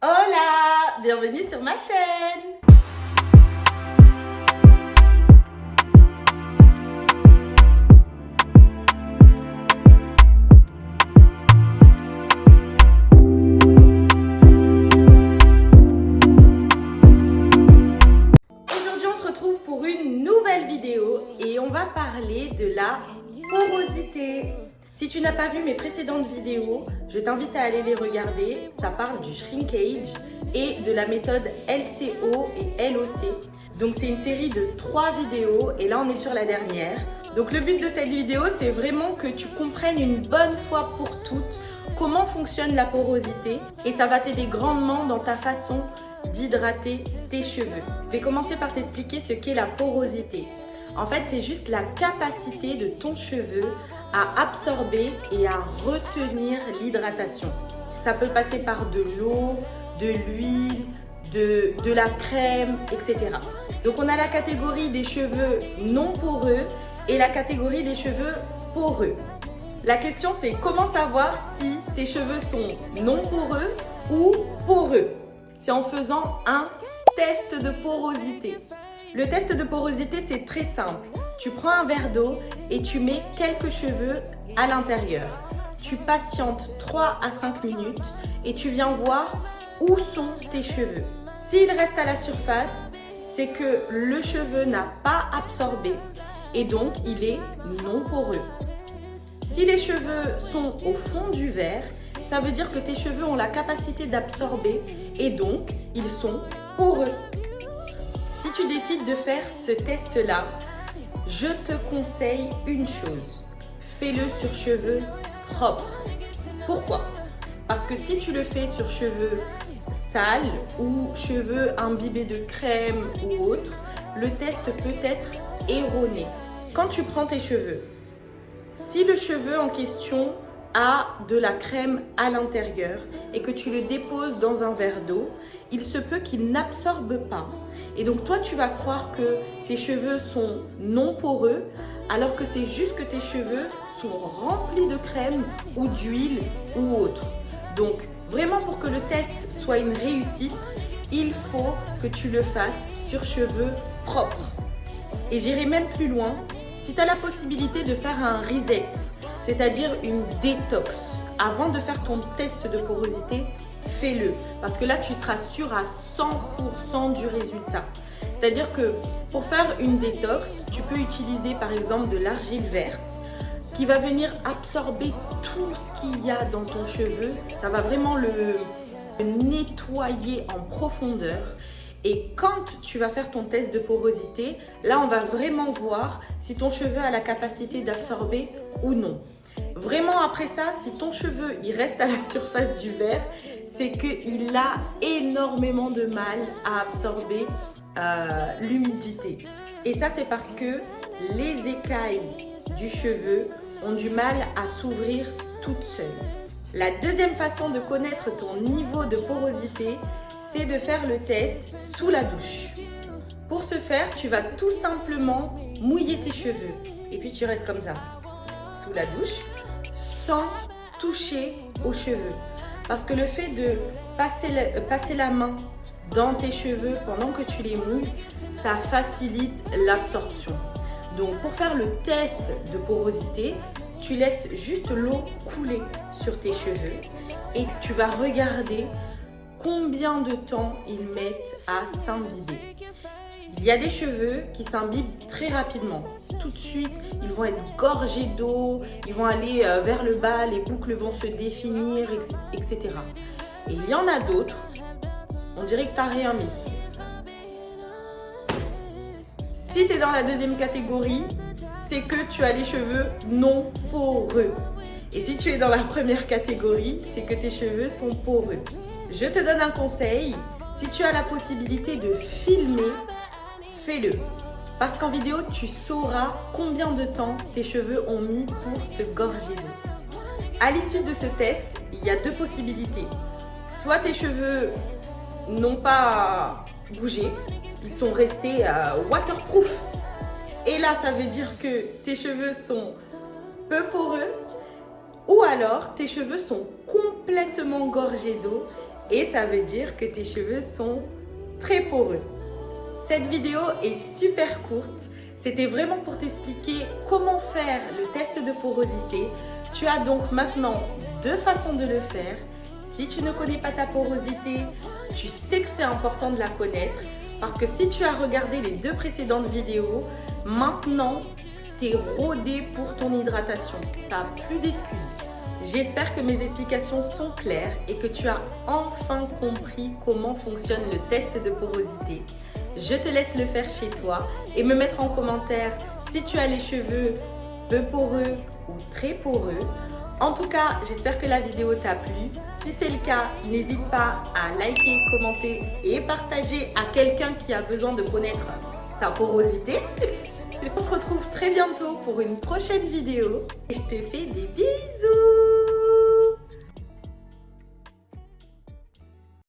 Hola, bienvenue sur ma chaîne. Aujourd'hui, on se retrouve pour une nouvelle vidéo et on va parler de la porosité. Si tu n'as pas vu mes précédentes vidéos, je t'invite à aller les regarder. Ça parle du shrinkage et de la méthode LCO et LOC. Donc c'est une série de 3 vidéos et là on est sur la dernière. Donc le but de cette vidéo, c'est vraiment que tu comprennes une bonne fois pour toutes comment fonctionne la porosité et ça va t'aider grandement dans ta façon d'hydrater tes cheveux. Je vais commencer par t'expliquer ce qu'est la porosité. En fait, c'est juste la capacité de ton cheveu à absorber et à retenir l'hydratation. Ça peut passer par de l'eau, de l'huile, de la crème, etc. Donc on a la catégorie des cheveux non poreux et la catégorie des cheveux poreux. La question c'est comment savoir si tes cheveux sont non poreux ou poreux? C'est en faisant un test de porosité. Le test de porosité, c'est très simple. Tu prends un verre d'eau et tu mets quelques cheveux à l'intérieur. Tu patientes 3 à 5 minutes et tu viens voir où sont tes cheveux. S'ils restent à la surface, c'est que le cheveu n'a pas absorbé et donc il est non poreux. Si les cheveux sont au fond du verre, ça veut dire que tes cheveux ont la capacité d'absorber et donc ils sont poreux. Si tu décides de faire ce test-là, je te conseille une chose. Fais-le sur cheveux propres. Pourquoi? Parce que si tu le fais sur cheveux sales ou cheveux imbibés de crème ou autre, le test peut être erroné. Quand tu prends tes cheveux, si le cheveu en question a de la crème à l'intérieur et que tu le déposes dans un verre d'eau, il se peut qu'il n'absorbe pas. Et donc toi, tu vas croire que tes cheveux sont non poreux alors que c'est juste que tes cheveux sont remplis de crème ou d'huile ou autre. Donc vraiment pour que le test soit une réussite, il faut que tu le fasses sur cheveux propres. Et j'irai même plus loin, si tu as la possibilité de faire un reset, c'est-à-dire une détox, avant de faire ton test de porosité, fais-le. Parce que là, tu seras sûr à 100% du résultat. C'est-à-dire que pour faire une détox, tu peux utiliser par exemple de l'argile verte qui va venir absorber tout ce qu'il y a dans ton cheveu. Ça va vraiment le nettoyer en profondeur. Et quand tu vas faire ton test de porosité, là, on va vraiment voir si ton cheveu a la capacité d'absorber ou non. Vraiment, après ça, si ton cheveu il reste à la surface du verre, c'est qu'il a énormément de mal à absorber l'humidité. Et ça, c'est parce que les écailles du cheveu ont du mal à s'ouvrir toutes seules. La deuxième façon de connaître ton niveau de porosité, c'est de faire le test sous la douche. Pour ce faire, tu vas tout simplement mouiller tes cheveux et puis tu restes comme ça, sous la douche, sans toucher aux cheveux. Parce que le fait de passer la main dans tes cheveux pendant que tu les mouilles, ça facilite l'absorption. Donc pour faire le test de porosité, tu laisses juste l'eau couler sur tes cheveux et tu vas regarder combien de temps ils mettent à s'imbiber. Il y a des cheveux qui s'imbibent très rapidement. Tout de suite, ils vont être gorgés d'eau, ils vont aller vers le bas, les boucles vont se définir, etc. Et il y en a d'autres, on dirait que tu n'as rien mis. Si tu es dans la deuxième catégorie, c'est que tu as les cheveux non poreux. Et si tu es dans la première catégorie, c'est que tes cheveux sont poreux. Je te donne un conseil, si tu as la possibilité de filmer, fais-le. Parce qu'en vidéo, tu sauras combien de temps tes cheveux ont mis pour se gorger d'eau. À l'issue de ce test, il y a 2 possibilités. Soit tes cheveux n'ont pas bougé, ils sont restés waterproof. Et là, ça veut dire que tes cheveux sont peu poreux. Ou alors, tes cheveux sont complètement gorgés d'eau et ça veut dire que tes cheveux sont très poreux. Cette vidéo est super courte. C'était vraiment pour t'expliquer comment faire le test de porosité. Tu as donc maintenant deux façons de le faire. Si tu ne connais pas ta porosité, tu sais que c'est important de la connaître parce que si tu as regardé les deux précédentes vidéos, maintenant, tu es rodé pour ton hydratation. Tu n'as plus d'excuses. J'espère que mes explications sont claires et que tu as enfin compris comment fonctionne le test de porosité. Je te laisse le faire chez toi et me mettre en commentaire si tu as les cheveux peu poreux ou très poreux. En tout cas, j'espère que la vidéo t'a plu. Si c'est le cas, n'hésite pas à liker, commenter et partager à quelqu'un qui a besoin de connaître sa porosité. On se retrouve très bientôt pour une prochaine vidéo et je te fais des bisous.